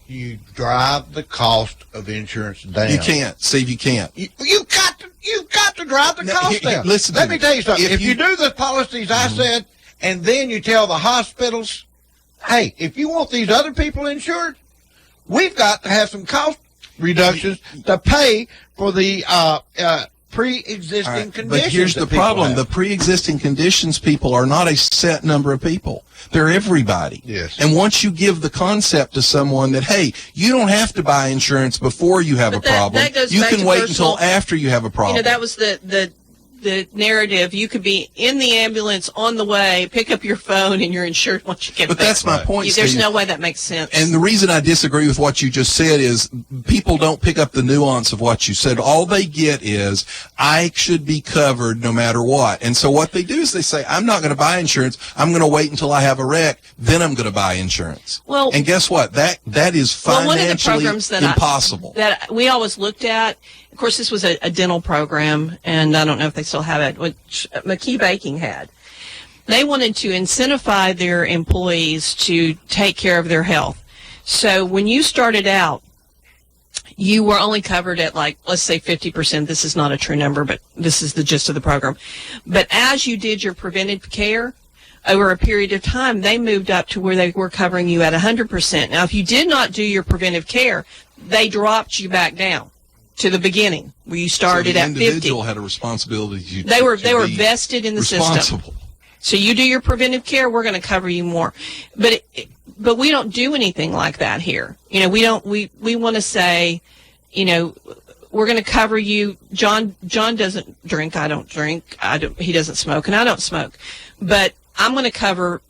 You drive the cost of insurance down. You can't, Steve. You can't. You've got to drive the cost down. Listen to Let me tell you something. If you do the policies I said, and then you tell the hospitals, hey, if you want these other people insured, we've got to have some cost reductions to pay for the pre-existing conditions. But here's the problem. The pre-existing conditions people are not a set number of people. They're everybody. Yes. And once you give the concept to someone that, hey, you don't have to buy insurance before you have a problem. That goes you back can to wait personal, until after you have a problem. That was the narrative. You could be in the ambulance on the way, pick up your phone, and you're insured once you get there. But that's my point, There's Steve. no way that makes sense. And the reason I disagree with what you just said is people don't pick up the nuance of what you said. All they get is, I should be covered no matter what. And so what they do is they say, I'm not going to buy insurance. I'm going to wait until I have a wreck. Then I'm going to buy insurance. Well, and guess what? That is financially one of the programs that impossible. that we always looked at, of course, this was a dental program, and I don't know if they still have it, which McKee Baking had. They wanted to incentivize their employees to take care of their health. So when you started out, you were only covered at, like, let's say 50%. This is not a true number, but this is the gist of the program. But as you did your preventive care, over a period of time, they moved up to where they were covering you at 100%. Now, if you did not do your preventive care, they dropped you back down to the beginning, where you started at 50. The individual had a responsibility. They were vested in the system. So you do your preventive care, we're going to cover you more. But we don't do anything like that here. We want to say, we're going to cover you. John doesn't drink. I don't drink. He doesn't smoke, and I don't smoke. But I'm going to cover,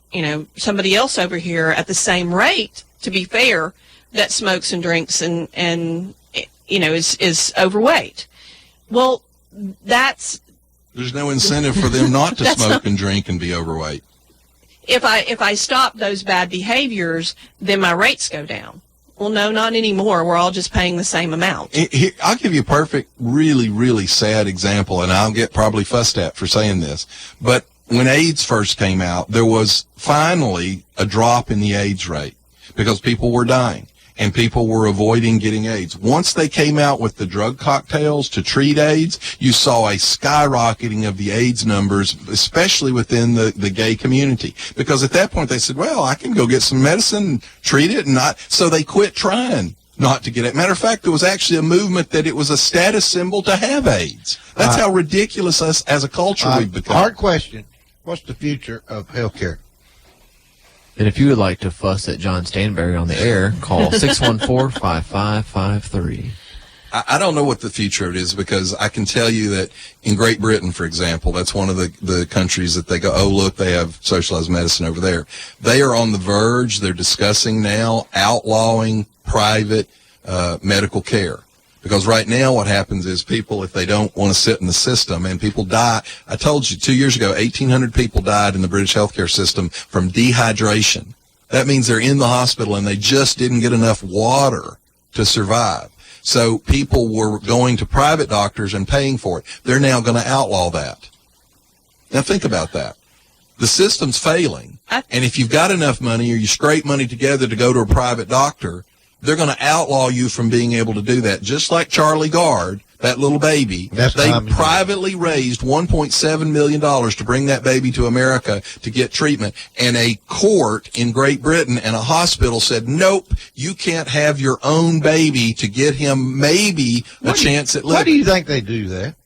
somebody else over here at the same rate, to be fair, that smokes and drinks and is overweight. Well, there's no incentive for them not to smoke and drink and be overweight. If I stop those bad behaviors, then my rates go down. Well, no, not anymore. We're all just paying the same amount. I'll give you a perfect, really, really sad example, and I'll get probably fussed at for saying this. But when AIDS first came out, there was finally a drop in the AIDS rate because people were dying and people were avoiding getting AIDS. Once they came out with the drug cocktails to treat AIDS, you saw a skyrocketing of the AIDS numbers, especially within the gay community. Because at that point they said, well, I can go get some medicine and treat it, so they quit trying not to get it. Matter of fact, there was actually a movement that it was a status symbol to have AIDS. That's how ridiculous us as a culture we've become. Hard question. What's the future of healthcare? And if you would like to fuss at John Stanbery on the air, call 614-5553. I don't know what the future of it is, because I can tell you that in Great Britain, for example, that's one of the countries that they go, oh, look, they have socialized medicine over there. They are on the verge. They're discussing now outlawing private medical care. Because right now what happens is people, if they don't want to sit in the system, and people die. I told you 2 years ago, 1,800 people died in the British healthcare system from dehydration. That means they're in the hospital and they just didn't get enough water to survive. So people were going to private doctors and paying for it. They're now going to outlaw that. Now think about that. The system's failing. And if you've got enough money or you scrape money together to go to a private doctor, they're going to outlaw you from being able to do that. Just like Charlie Gard, that little baby, they privately raised $1.7 million to bring that baby to America to get treatment. And a court in Great Britain and a hospital said, nope, you can't have your own baby to get him maybe a chance at living. Why do you think they do that?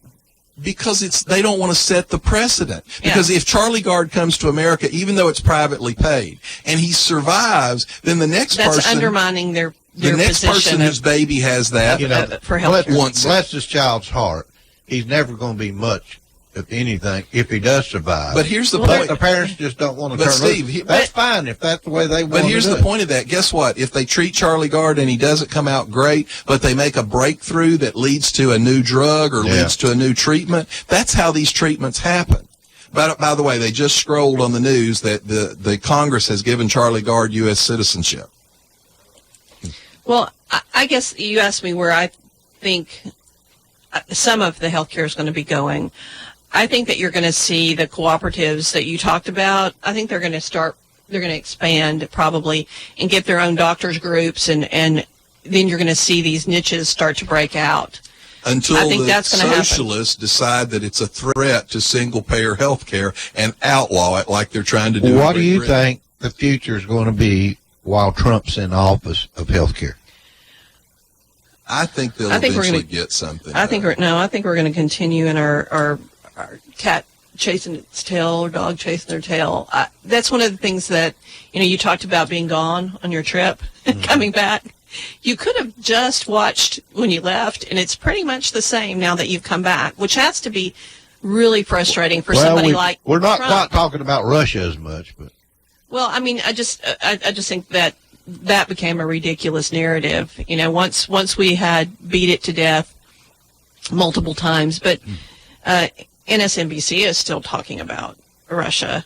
Because they don't want to set the precedent. Because if Charlie Gard comes to America, even though it's privately paid, and he survives, then the next person... That's undermining their the next person whose baby has that, for health care. Bless this child's heart. He's never going to be much, if anything, if he does survive. But here's the point. The parents just don't want to But turn Steve, loose. That's fine if that's the way they want to do it. But here's the point of that. Guess what? If they treat Charlie Gard and he doesn't come out great, but they make a breakthrough that leads to a new drug or leads to a new treatment, that's how these treatments happen. By the way, they just scrolled on the news that the Congress has given Charlie Gard U.S. citizenship. Well, I guess you asked me where I think some of the healthcare is going to be going. I think that you're going to see the cooperatives that you talked about. I think they're going to expand probably and get their own doctors groups, and then you're going to see these niches start to break out. Until I think the that's going to socialists decide that it's a threat to single-payer health care and outlaw it like they're trying to do. What do you think the future is going to be while Trump's in office of health care? I think they'll eventually get something. I think we're going to continue in our cat chasing its tail or dog chasing their tail. That's one of the things that, you talked about being gone on your trip and coming back. You could have just watched when you left, and it's pretty much the same now that you've come back, which has to be really frustrating for somebody like we're not Trump. quite talking about Russia as much, but well, I mean, I just think that became a ridiculous narrative. Once we had beat it to death multiple times, but MSNBC is still talking about Russia.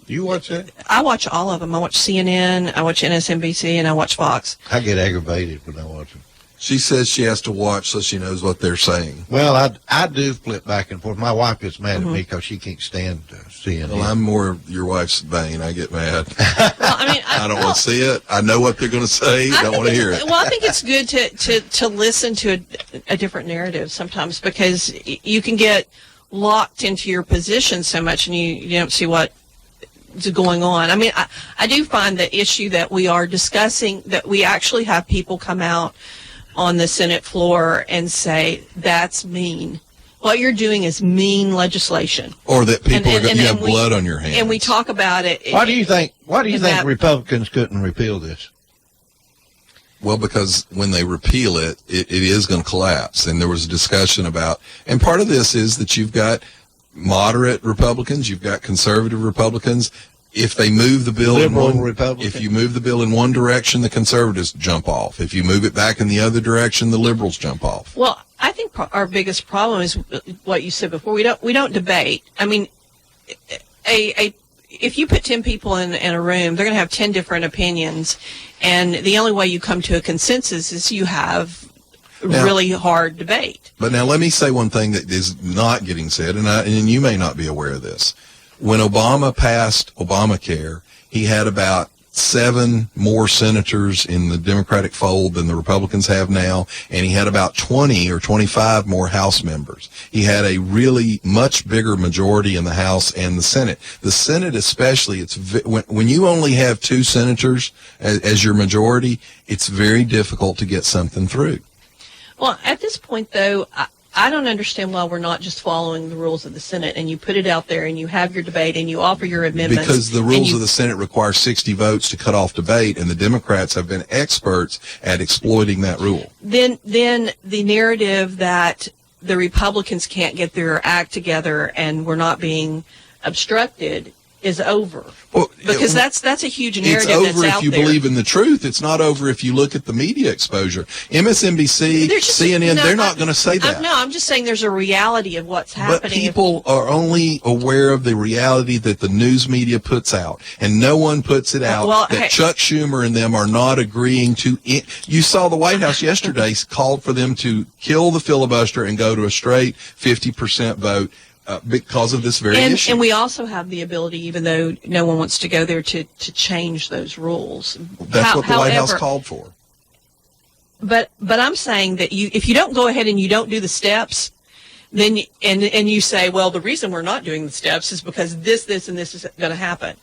You watch that? I watch all of them. I watch CNN, I watch MSNBC, and I watch Fox. I get aggravated when I watch them. She says she has to watch so she knows what they're saying. Well, I do flip back and forth. My wife gets mad at me because she can't stand CNN. Well, I'm more your wife's vein. I get mad. Well, I mean, I don't want to see it. I know what they're going to say. I don't want to hear it. Well, I think it's good to listen to a different narrative sometimes, because you can get locked into your position so much and you don't see what's going on. I mean, I do find the issue that we are discussing, that we actually have people come out on the Senate floor and say, that's mean. What you're doing is mean legislation. Or that people you have blood on your hands. And we talk about it. Why do you think Republicans couldn't repeal this? Well, because when they repeal it, it is going to collapse. And there was a discussion about, and part of this is that you've got moderate Republicans, you've got conservative Republicans. If they move the bill if you move the bill in one direction, the conservatives jump off. If you move it back in the other direction, the liberals jump off. Well, I think our biggest problem is what you said before. We don't debate. I mean, if you put 10 people in a room, they're going to have 10 different opinions, and the only way you come to a consensus is you have really hard debate. But now let me say one thing that is not getting said, and you may not be aware of this. When Obama passed Obamacare, he had about 7 more senators in the Democratic fold than the Republicans have now, and he had about 20 or 25 more House members. He had a really much bigger majority in the House and the Senate. The Senate especially, when you only have 2 senators as your majority, it's very difficult to get something through. Well, at this point, though, I don't understand why we're not just following the rules of the Senate, and you put it out there and you have your debate and you offer your amendments. Because the rules of the Senate require 60 votes to cut off debate, and the Democrats have been experts at exploiting that rule. Then the narrative that the Republicans can't get their act together and we're not being obstructed is over. Well, because that's a huge narrative that's out there. It's over if you believe in the truth. It's not over if you look at the media exposure. MSNBC, CNN, they're not going to say that. I'm just saying there's a reality of what's happening. But people are only aware of the reality that the news media puts out, and no one puts it out that Chuck Schumer and them are not agreeing to. You saw the White House yesterday called for them to kill the filibuster and go to a straight 50% vote. Because of this very issue. And we also have the ability, even though no one wants to go there, to change those rules. That's what the White House called for. But I'm saying that if you don't go ahead and you don't do the steps, then and you say, well, the reason we're not doing the steps is because this, and this is going to happen.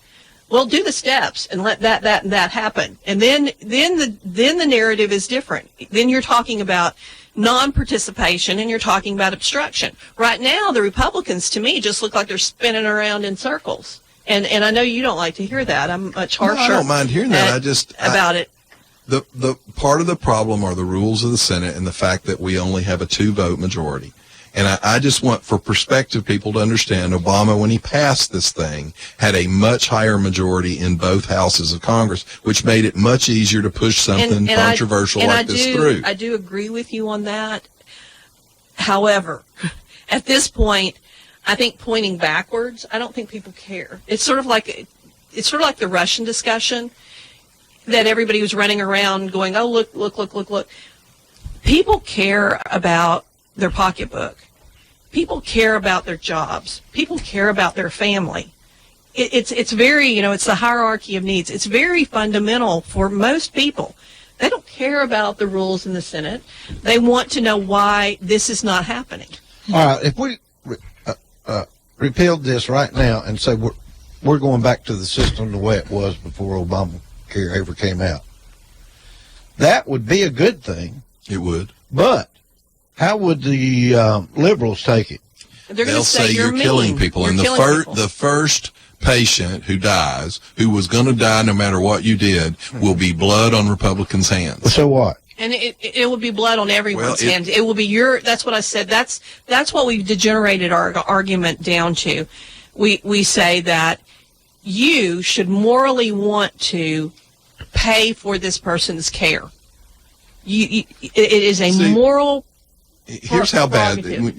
Well, do the steps and let that, and that happen. And then the narrative is different. Then you're talking about non-participation and you're talking about obstruction. Right now, the Republicans, to me, just look like they're spinning around in circles. And I know you don't like to hear that. I'm much harsher. No, I don't mind hearing that. About it. The part of the problem are the rules of the Senate and the fact that we only have a 2-vote majority. And I just want, for perspective people to understand, Obama, when he passed this thing, had a much higher majority in both houses of Congress, which made it much easier to push something controversial like this through. I do agree with you on that. However, at this point, I think pointing backwards, I don't think people care. It's sort of like the Russian discussion that everybody was running around going, oh, look. People care about their pocketbook. People care about their jobs. People care about their family. It's very, it's the hierarchy of needs. It's very fundamental for most people. They don't care about the rules in the Senate. They want to know why this is not happening. All right, if we repealed this right now and say we're going back to the system the way it was before Obamacare ever came out, that would be a good thing. It would. But how would the liberals take it? They'll say you're killing people. And the first patient who dies, who was going to die no matter what you did, will be blood on Republicans' hands. So what? And it will be blood on everyone's hands. It will be that's what I said. That's what we've degenerated our argument down to. We say that you should morally want to pay for this person's care. It is a moral. Here's how bad here's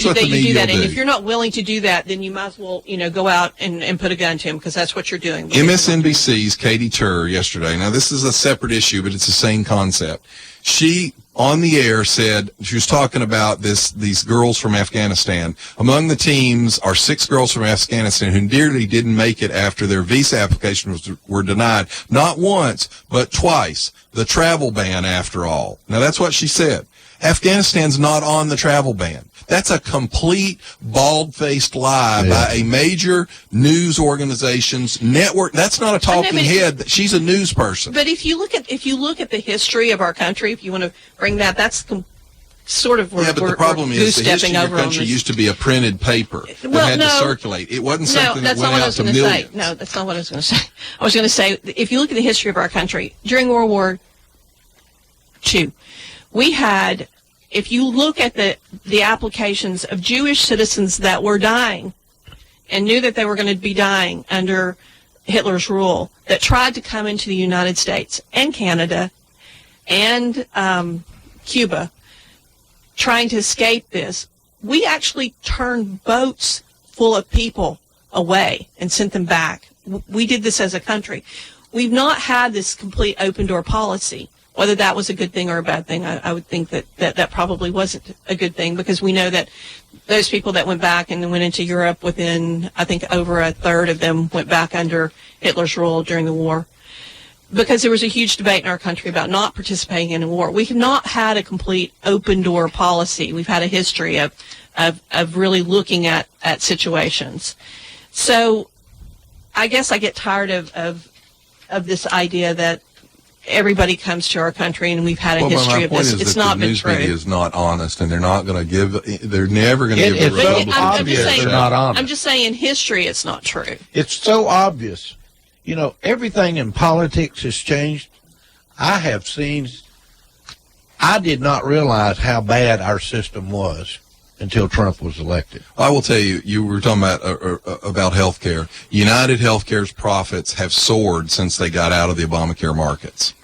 what the media will do. And if you're not willing to do that, then you might as well go out and put a gun to him, because that's what you're doing. MSNBC's Katie Tur yesterday. Now this is a separate issue, but it's the same concept. She on the air said she was talking about these girls from Afghanistan. Among the teams are 6 girls from Afghanistan who nearly didn't make it after their visa applications were denied, not once but twice. The travel ban, after all. Now that's what she said. Afghanistan's not on the travel ban. That's a complete bald-faced lie by a major news organization's network. That's not a talking head. She's a news person. But if you look at the history of our country, if you want to bring that's sort of but the problem is the history of your country used to be a printed paper that had to circulate. It wasn't something that went out to millions. No, that's not what I was going to say. I was going to say, if you look at the history of our country, during World War chew. We had, if you look at the applications of Jewish citizens that were dying and knew that they were going to be dying under Hitler's rule, that tried to come into the United States and Canada and Cuba, trying to escape this, we actually turned boats full of people away and sent them back. We did this as a country. We've not had this complete open door policy. Whether that was a good thing or a bad thing, I would think that probably wasn't a good thing, because we know that those people that went back and went into Europe within, I think, over a third of them went back under Hitler's rule during the war, because there was a huge debate in our country about not participating in a war. We have not had a complete open door policy. We've had a history of really looking at situations. So I guess I get tired of this idea that everybody comes to our country and we've had a history of this. It's not been true. The news media is not honest, and they're not going to give. They're never going to give the Republicans. They're not honest. I'm just saying, in history, it's not true. It's so obvious. You know, everything in politics has changed. I did not realize how bad our system was until Trump was elected. I will tell you, you were talking about health care. United Healthcare's profits have soared since they got out of the Obamacare markets.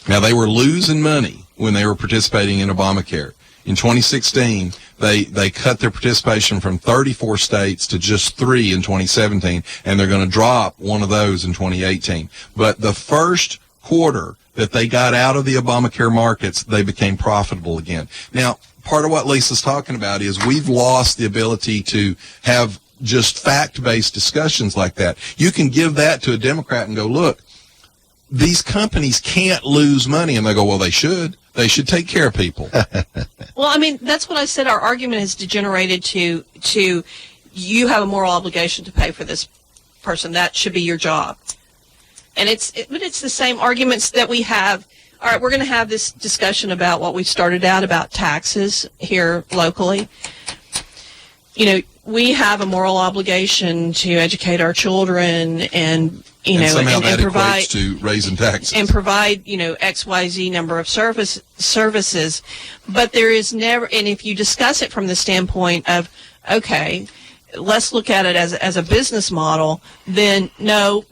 Now, they were losing money when they were participating in Obamacare. In 2016, they cut their participation from 34 states to just 3 in 2017, and they're going to drop one of those in 2018. But the first quarter that they got out of the Obamacare markets, they became profitable again. Now, part of what Lisa's talking about is we've lost the ability to have just fact-based discussions like that. You can give that to a Democrat and go, look, these companies can't lose money. And they go, well, they should. They should take care of people. Well, I mean, that's what I said. Our argument has degenerated to you have a moral obligation to pay for this person. That should be your job. And but it's the same arguments that we have. All right, we're going to have this discussion about what we've started out about taxes here locally. You know, we have a moral obligation to educate our children and that provide equates to raising taxes and provide, XYZ number of services. But there is never, and if you discuss it from the standpoint of, okay, let's look at it as a business model, then no,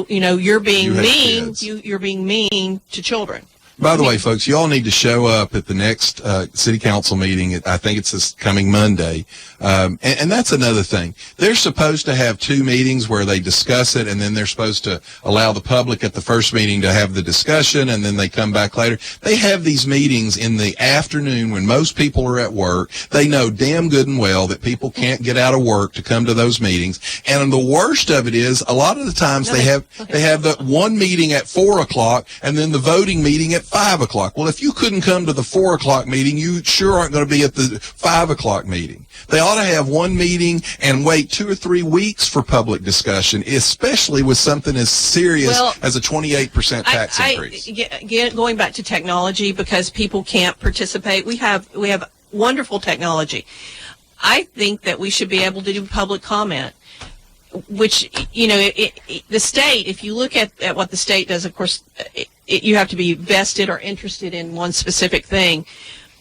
you're being mean. You're being mean to children. By the way, folks, you all need to show up at the next city council meeting. I think it's this coming Monday. And that's another thing. They're supposed to have 2 meetings where they discuss it, and then they're supposed to allow the public at the first meeting to have the discussion, and then they come back later. They have these meetings in the afternoon when most people are at work. They know damn good and well that people can't get out of work to come to those meetings. And the worst of it is, a lot of the times they have the one meeting at 4 o'clock and then the voting meeting at 5 o'clock. Well, if you couldn't come to the 4 o'clock meeting, you sure aren't going to be at the 5 o'clock meeting. They ought to have one meeting and wait 2 or 3 weeks for public discussion, especially with something as serious as a 28% tax increase. Again, going back to technology, because people can't participate, we have wonderful technology. I think that we should be able to do public comment, which, the state, if you look at what the state does, of course, you have to be vested or interested in one specific thing.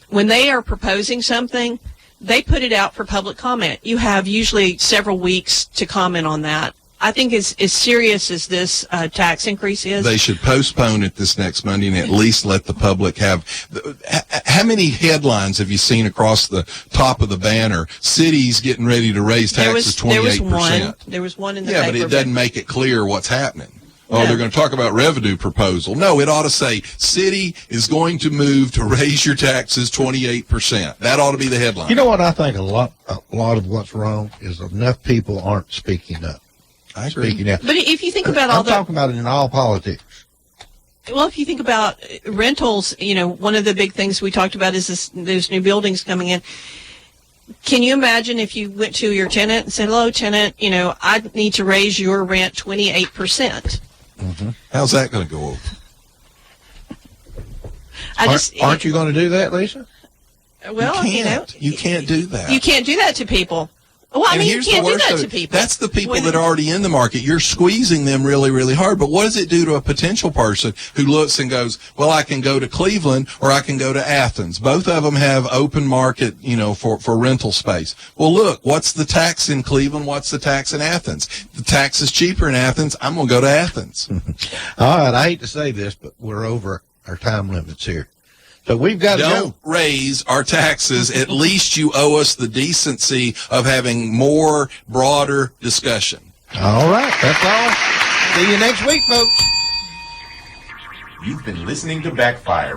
When they are proposing something, they put it out for public comment. You have usually several weeks to comment on that. I think as serious as this tax increase is, they should postpone it this next Monday and at least let the public have. How many headlines have you seen across the top of the banner? Cities getting ready to raise taxes 28%. There was one in the paper. Yeah, but it doesn't make it clear what's happening. Oh, they're going to talk about revenue proposal. No, it ought to say, city is going to move to raise your taxes 28%. That ought to be the headline. You know what I think a lot of what's wrong is enough people aren't speaking up. I agree. Speaking out. But if you think about I'm talking about it in all politics. Well, if you think about rentals, one of the big things we talked about is those new buildings coming in. Can you imagine if you went to your tenant and said, hello, tenant, I need to raise your rent 28%. Mm-hmm. How's that going to go over? Aren't you going to do that, Lisa? Well, you can't do that. You can't do that to people. Well, I And mean, you here's can't the do worst that of to it. people. That's the people that are already in the market. You're squeezing them really, really hard. But what does it do to a potential person who looks and goes, well, I can go to Cleveland or I can go to Athens. Both of them have open market, for rental space. Well, look, what's the tax in Cleveland? What's the tax in Athens? The tax is cheaper in Athens. I'm going to go to Athens. All right, I hate to say this, but we're over our time limits here. So we've got to go. Don't raise our taxes. At least you owe us the decency of having more broader discussion. All right, that's all. See you next week, folks. You've been listening to Backfire.